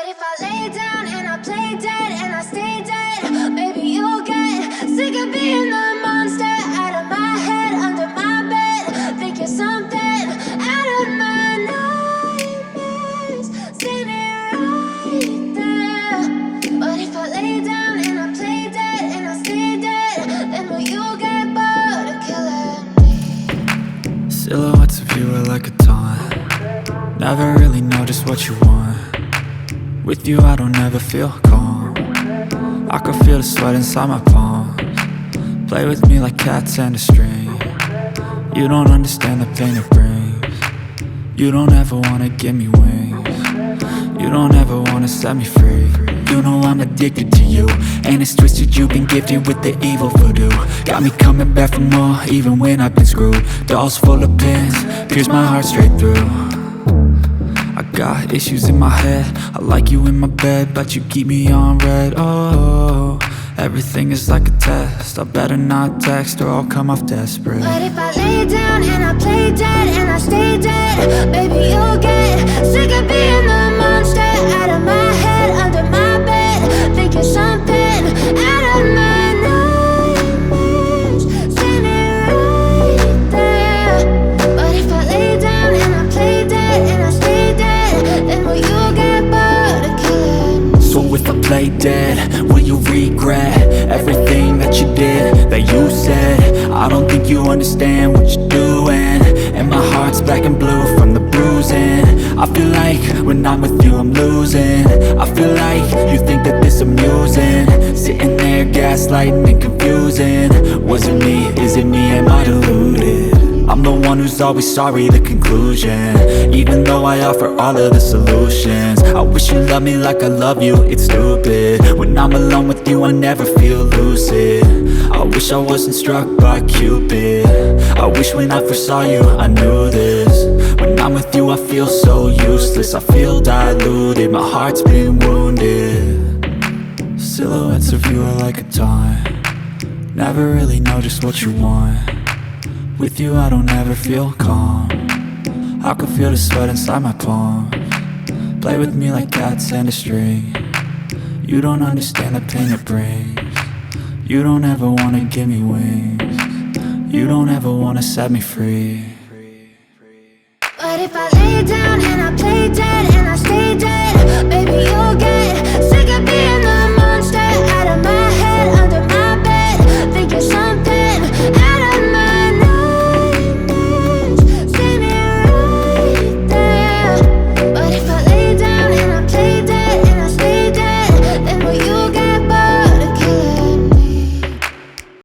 if I lay down and I play dead and I stay dead, maybe you'll get sick of being the monster out of my head, under my bed. Think you're something out of my nightmares, standing right there. But if I lay down and I play dead and I stay dead, then will you get bored of killing me? Silhouettes of you are like a taunt. Never really know just what you want. With you I don't ever feel calm. I can feel the sweat inside my palms. Play with me like cats and a string. You don't understand the pain it brings. You don't ever wanna give me wings. You don't ever wanna set me free. You know I'm addicted to you, and it's twisted, you've been gifted with the evil voodoo. Got me coming back for more, even when I've been screwed. Dolls full of pins, pierce my heart straight through. I got issues in my head, I like you in my bed, but you keep me on red. Oh, everything is like a test, I better not text or I'll come off desperate. But if I lay down and I play dead and I stay dead, baby you'll get sick of being the monster out of my head, under my bed. Think you're something out of my nightmares, standing right there. But if I lay down and I play dead and I stay dead, then will you get bored of killing me? So if I play dead, will you regret everything that you did, that you said? I don't think you understand what you're doing, and my heart's black and blue from the bruising. I feel like when I'm with you I'm losing. I feel like you think that this amusing, sitting there gaslighting and confusing. Was it me? Is it me? Am I deluded? I'm the one who's always sorry, the conclusion, even though I offer all of the solutions. I wish you loved me like I love you, it's stupid. When I'm alone with you I never feel lucid. I wish I wasn't struck by Cupid. I wish when I first saw you I knew this. When I'm with you I feel so useless, I feel diluted, my heart's been wounded. Silhouettes of you are like a taunt. Never really know just what you want. With you I don't ever feel calm. I can feel the sweat inside my palms. Play with me like cats and a string. You don't understand the pain it brings. You don't ever wanna give me wings. You don't ever wanna set me free. But if I lay down and I play dead and I stay dead,